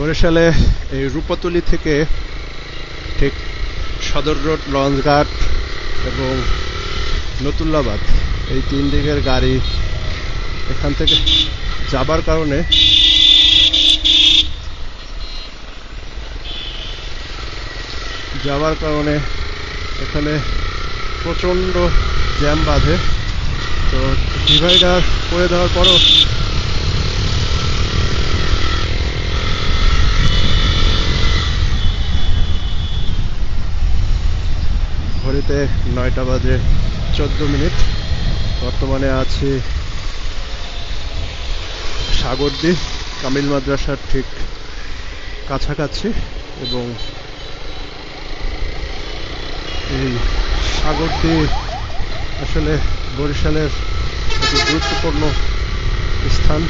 বরিশালে এই রূপাতলী থেকে ঠিক সদর রোড, লঞ্চঘাট এবং নতুল্লাবাদ এই তিন দিকের গাড়ি এখান থেকে যাবার কারণে এখানে প্রচণ্ড জ্যাম বাঁধে। তো ডিভাইডার করে দেওয়ার পরও ঘড়িতে 9টা বাজে 14 মিনিট। বর্তমানে আছি সাগরদী কামিল মাদ্রাসার ঠিক কাছাকাছি এবং এই সাগরদী আসলে বরিশালের একটি গুরুত্বপূর্ণ স্থান।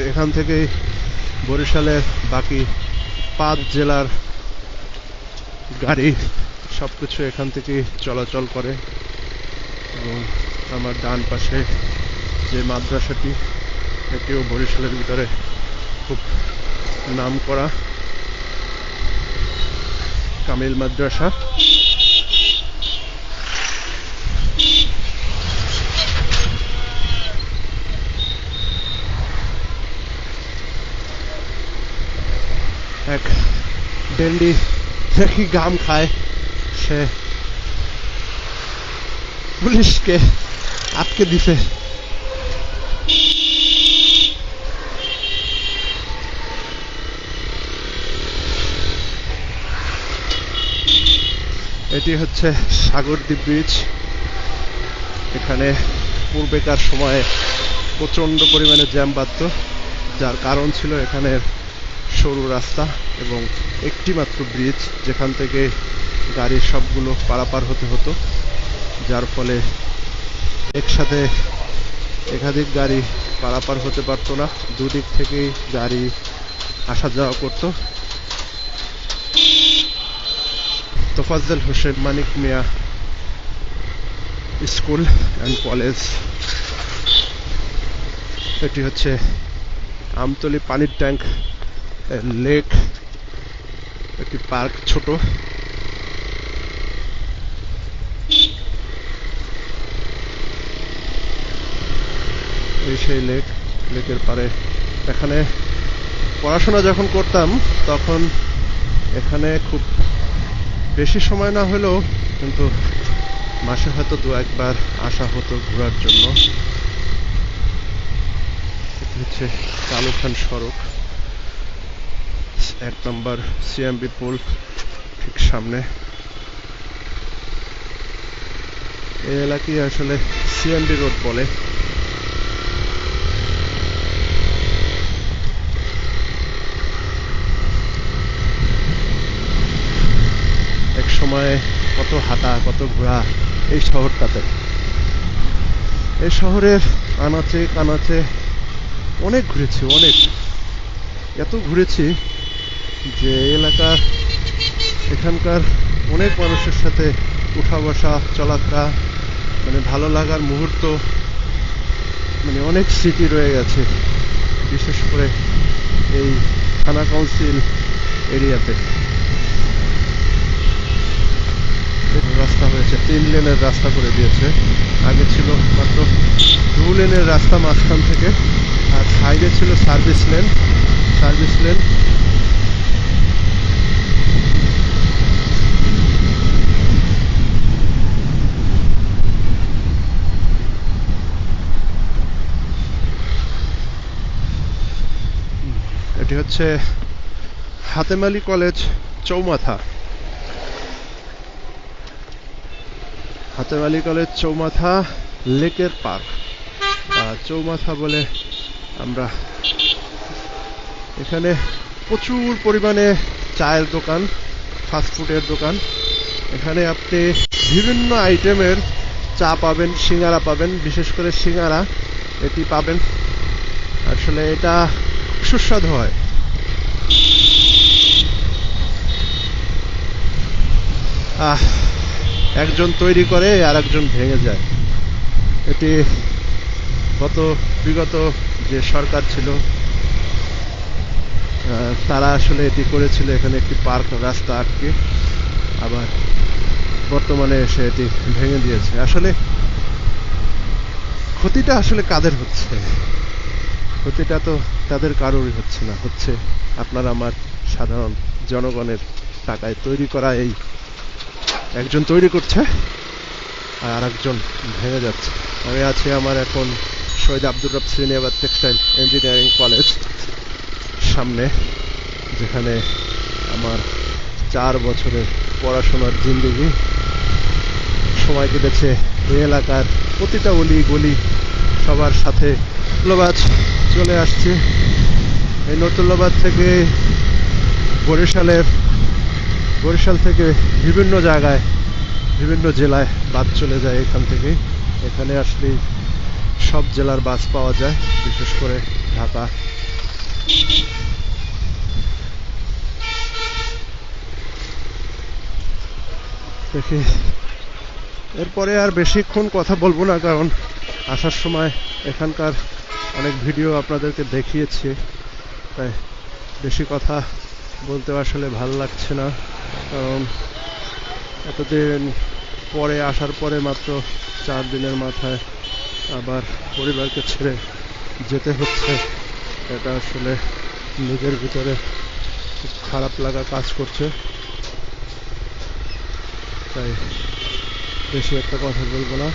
এখান থেকেই বরিশালের বাকি 5 জেলার গাড়ি সবকিছু এখান থেকেই চলাচল করে এবং আমার ডান পাশে যে মাদ্রাসাটি, এটিও বরিশালের ভিতরে খুব নামকরা কামিল মাদ্রাসা। এক ডেন্ডি নাকি গাম খায়, সে পুলিশকে আটকে দিছে। এটি হচ্ছে সাগরদী ব্রিজ। এখানে পূর্বেকার সময়ে প্রচণ্ড পরিমাণে জ্যাম বাঁধত, যার কারণ ছিল এখানের সরু রাস্তা এবং একটি মাত্র ব্রিজ যেখান থেকে গাড়ির সবগুলো পারাপার হতে হতো, যার ফলে একসাথে একাধিক গাড়ি পারাপার হতে পারতো না। দুদিক থেকেই গাড়ি আসা যাওয়া করতো। তোফাজ্জল হোসেন মানিক মিয়া স্কুল অ্যান্ড কলেজ। এটি হচ্ছে আমতলী পানির ট্যাঙ্ক লেক, একটি পার্ক ছোট। এই সেই লেকের পারে। এখানে পড়াশোনা যখন করতাম তখন এখানে খুব বেশি সময় না হলেও কিন্তু মাসে হয়তো 2-1 বার আসা হতো ঘোরার জন্য। এটি হচ্ছে কালু খান সড়ক, 1 নম্বর সিএমবি পুল ঠিক সামনে। এই এলাকায় আসলে সিএমবি রোড বলে। এক সময় কত হাঁটা, কত ঘোরা এই শহরটাতে। এই শহরের আনাচে কানাচে অনেক ঘুরেছি, এত ঘুরেছি যে এখানকার অনেক মানুষের সাথে উঠা বসা, চলাফেরা, ভালো লাগার মুহূর্ত, অনেক স্মৃতি রয়ে গেছে, বিশেষ করে এই থানা কাউন্সিল এরিয়াতে। রাস্তা হয়েছে, 3 লেনের রাস্তা করে দিয়েছে। আগে ছিল মাত্র 2 লেনের রাস্তা মাঝখান থেকে, আর সাইডে ছিল সার্ভিস লেন। এটি হচ্ছে হাতেম আলী কলেজ চৌমাথা। হাতেম আলী কলেজ চৌমাথা লেকের পার্ক, চৌমাথা বলে আমরা। এখানে প্রচুর পরিমাণে চায়ের দোকান, ফাস্টফুডের দোকান। এখানে আপনি বিভিন্ন আইটেমের চা পাবেন, সিঙ্গারা পাবেন, বিশেষ করে সিঙ্গারা এটি পাবেন। আসলে এটা সুস্বাদু হয়। একজন তৈরি করে আর একজন ভেঙে যায়। এটি বিগত যে সরকার ছিল তারা আসলে এটি করেছিল এখানে একটি পার্ক রাস্তা আটকে, আবার বর্তমানে এসে এটি ভেঙে দিয়েছে। আসলে ক্ষতিটা আসলে কাদের হচ্ছে? ক্ষতিটা তো তাদের কারোরই হচ্ছে না, হচ্ছে আপনার আমার সাধারণ জনগণের টাকায় তৈরি করা। এই একজন তৈরি করছে আর আরেকজন ভেঙে যাচ্ছে। আমি আছি আমার এখন শহীদ আব্দুর রব শ্রীনিবাস টেক্সটাইল ইঞ্জিনিয়ারিং কলেজ সামনে, যেখানে আমার 4 বছরের পড়াশোনার জিন্দেগি সময় কেটেছে। এই এলাকার প্রতিটা অলি গলি সবার সাথে নতুল্লাবাদ চলে আসছে। এই নতুল্লাবাদ থেকে বরিশাল থেকে বিভিন্ন জায়গায় বিভিন্ন জেলায় বাস চলে যায় এখান থেকে। এখানে আসলেই সব জেলার বাস পাওয়া যায়, বিশেষ করে ঢাকা। দেখি এরপরে আর বেশিক্ষণ কথা বলবো না, কারণ আসার সময় এখানকার অনেক ভিডিও আপনাদেরকে দেখিয়েছি, তাই বেশি কথা বলতে আসলে ভালো লাগছে না। কারণ এতদিন পরে আসার পরে মাত্র 4 দিনের মাথায় আবার পরিবারকে ছেড়ে যেতে হচ্ছে। এটা আসলে নিজের ভিতরে খুব খারাপ লাগা কাজ করছে, তাই বেশি একটা কথা বলবো না।